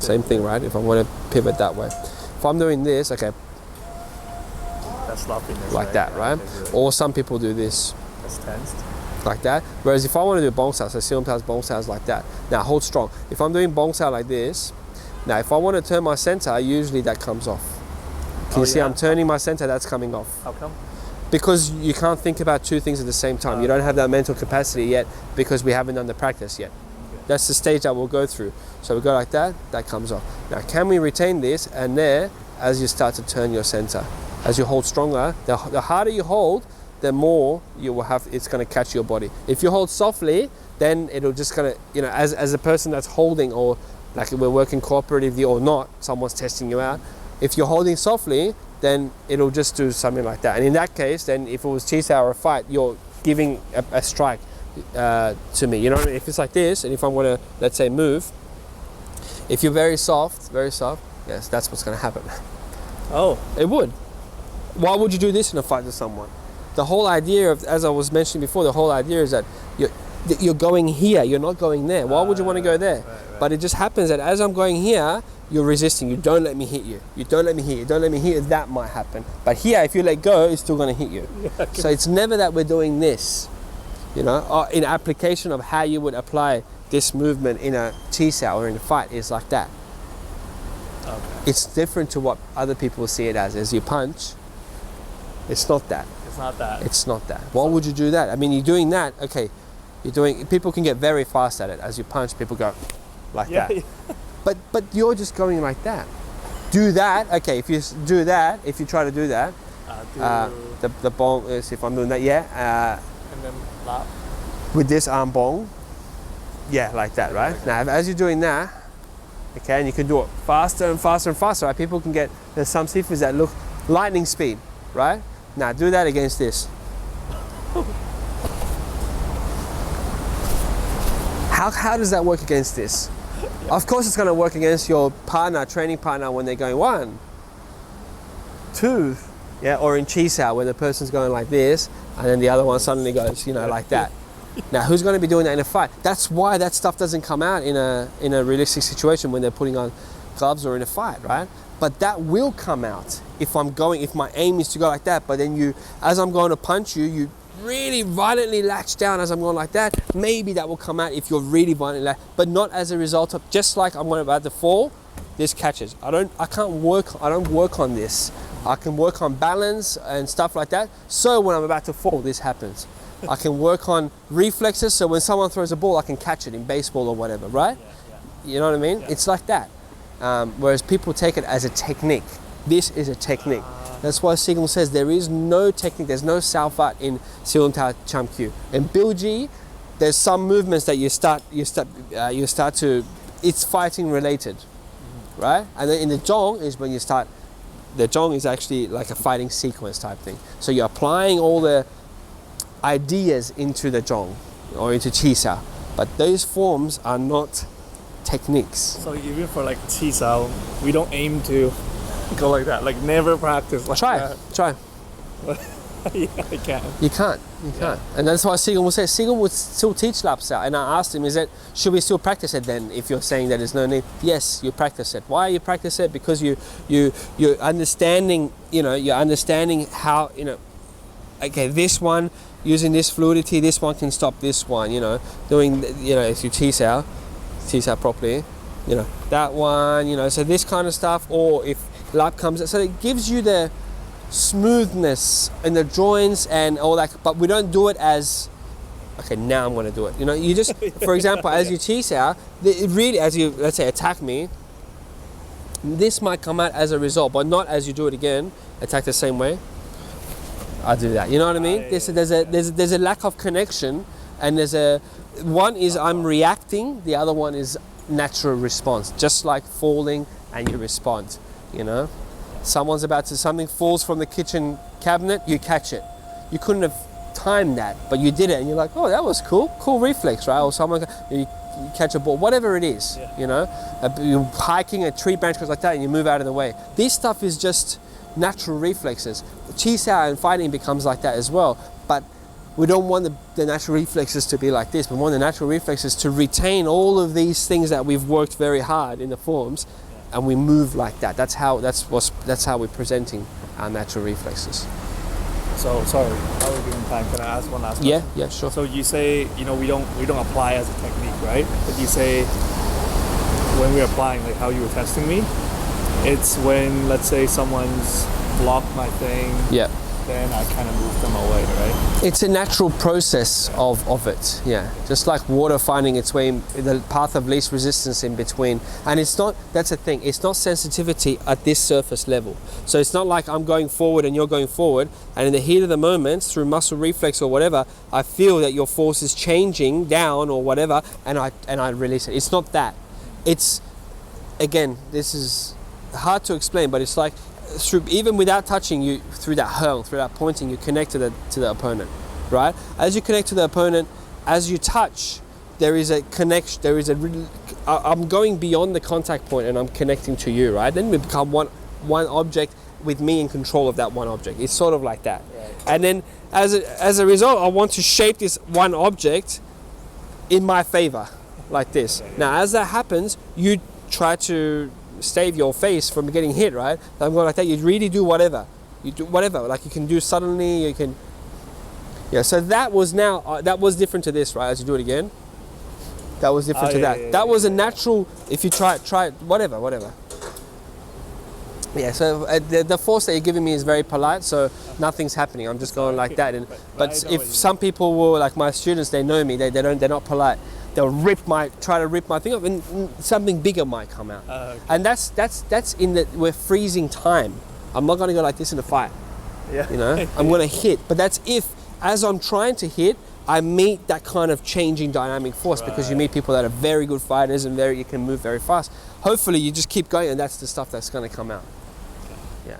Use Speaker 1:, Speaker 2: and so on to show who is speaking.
Speaker 1: Same thing, right? If I want to pivot that way. If I'm doing this, okay.
Speaker 2: That's sloppiness.
Speaker 1: Like that, right? Or some people do this.
Speaker 2: That's tensed.
Speaker 1: Like that. Whereas if I want to do bong sao, so Silumtao's bong sao is like that. Now hold strong. If I'm doing bong sao like this, now if I want to turn my center, usually that comes off. Can you see I'm turning my center, that's coming off.
Speaker 2: How come?
Speaker 1: Because you can't think about two things at the same time. You don't have that mental capacity yet because we haven't done the practice yet. Okay. That's the stage that we'll go through. So we go like that, that comes off. Now can we retain this and there as you start to turn your center? As you hold stronger, the harder you hold, the more you will have, it's going to catch your body. If you hold softly, then it'll just kind of, you know, as a person that's holding, or like we're working cooperatively or not, someone's testing you out. If you're holding softly, then it'll just do something like that. And in that case, then if it was chi sao or a fight, you're giving a strike to me. You know what I mean? If it's like this, and if I'm going to, let's say, move, if you're very soft, yes, that's what's going to happen.
Speaker 2: Oh.
Speaker 1: It would. Why would you do this in a fight with someone? The whole idea of, as I was mentioning before, the whole idea is that you're going here, you're not going there. Why would you want to go there?
Speaker 2: Right.
Speaker 1: But it just happens that as I'm going here, you're resisting. You don't let me hit you. You don't let me hit you. Don't let me hit you. That might happen. But here, if you let go, it's still going to hit you. So it's never that we're doing this, you know, in application of how you would apply this movement in a chi sao or in a fight is like that.
Speaker 2: Okay.
Speaker 1: It's different to what other people see it as you punch. It's not that.
Speaker 2: It's not that.
Speaker 1: It's not that. Why would you do that? I mean, you're doing that, okay, people can get very fast at it. As you punch, people go like that.
Speaker 2: Yeah.
Speaker 1: But you're just going like that. Do that, okay, if you do that, if you try to do that, the bong is, if I'm doing that,
Speaker 2: and then lap.
Speaker 1: with this arm bong, like that, right?
Speaker 2: Okay.
Speaker 1: Now, as you're doing that, okay, and you can do it faster and faster and faster, right? People can get, there's some sifus that look lightning speed, right? Now, do that against this. How does that work against this? Of course it's going to work against your partner, training partner, when they're going 1, 2, or in chi sao when the person's going like this and then the other one suddenly goes, you know, like that. Now who's going to be doing that in a fight? That's why that stuff doesn't come out in a realistic situation when they're putting on gloves or in a fight, right? But that will come out if my aim is to go like that, but then as I'm going to punch you, you really violently latch down as I'm going like that. Maybe that will come out if you're really violently but not as a result of, just like I'm about to fall, this catches. I don't work on this. I can work on balance and stuff like that. So when I'm about to fall, this happens. I can work on reflexes, so when someone throws a ball, I can catch it in baseball or whatever, right? You know what I mean?
Speaker 2: Yeah.
Speaker 1: It's like that. Whereas people take it as a technique. This is a technique. That's why Sigel says there is no technique, there's no Salfat in Silumtao Chum Kyu. In Bilji, there's some movements that you start to, it's fighting related, right? And then in the Zhong is when you start, the Zhong is actually like a fighting sequence type thing. So you're applying all the ideas into the Zhong or into Chi Sao, but those forms are not techniques.
Speaker 2: So even for like chi sao, we don't aim to go like that. Like never practice like that.
Speaker 1: Try.
Speaker 2: Yeah, I can't.
Speaker 1: You can't. And that's why Sigel will say, Sigel would still teach lap sao. And I asked him, should we still practice it then if you're saying that there's no need? Yes, you practice it. Why you practice it? Because you're understanding, you're understanding how, okay, this one, using this fluidity, this one can stop this one, doing, if you chi sao properly, that one, so this kind of stuff, or if lap comes, so it gives you the smoothness in the joints and all that, but we don't do it as, okay, now I'm going to do it. You just, for example, as you chi sao, it really, as you, let's say, attack me, this might come out as a result, but not as you do it again, attack the same way. I do that. You know what I mean? There's a lack of connection, and one is I'm reacting, the other one is natural response, just like falling and you respond, something falls from the kitchen cabinet, you catch it. You couldn't have timed that, but you did it, and you're like, oh, that was cool reflex, right? Or someone, you catch a ball, whatever it is, you're hiking, a tree branch goes like that and you move out of the way. This stuff is just natural reflexes. Chi sao and fighting becomes like that as well, but we don't want the natural reflexes to be like this. We want the natural reflexes to retain all of these things that we've worked very hard in the forms, and we move like that. That's how we're presenting our natural reflexes.
Speaker 2: So sorry, how are we doing time? Can I ask one last question?
Speaker 1: Yeah, sure.
Speaker 2: So you say, you know, we don't apply as a technique, right? But you say when we're applying, like how you were testing me, it's when, let's say, someone's blocked my thing.
Speaker 1: Yeah.
Speaker 2: Then I kind of move them away, right?
Speaker 1: It's a natural process of it, yeah. Just like water finding its way in the path of least resistance in between. And it's not, that's the thing, it's not sensitivity at this surface level. So it's not like I'm going forward and you're going forward, and in the heat of the moment, through muscle reflex or whatever, I feel that your force is changing down or whatever, and I release it. It's not that. It's, again, this is hard to explain, but it's like, through, even without touching you, through that hurl, through that pointing, you connect to the opponent, right? As you connect to the opponent, as you touch, there is a connection. There is I'm going beyond the contact point and I'm connecting to you, right? Then we become one object with me in control of that one object. It's sort of like that. Right. And then as a result, I want to shape this one object in my favor, like this. Okay. Now, as that happens, you try to save your face from getting hit, right? I'm going like that. You really do whatever. You do whatever. Like you can do suddenly. You can. Yeah. So that was that was different to this, right? As you do it again, that was different to that. That was a natural. If you try whatever. Yeah. So the force that you're giving me is very polite. So nothing's happening. I'm just going like that. And but if some people will, like my students, they know me. They're not polite. They'll try to rip my thing off, and something bigger might come out. Okay. And that's in that we're freezing time. I'm not going to go like this in a fight. Yeah. You know, I'm going to hit, but that's if, as I'm trying to hit, I meet that kind of changing dynamic force, right. Because you meet people that are very good fighters and you can move very fast. Hopefully, you just keep going, and that's the stuff that's going to come out. Okay. Yeah.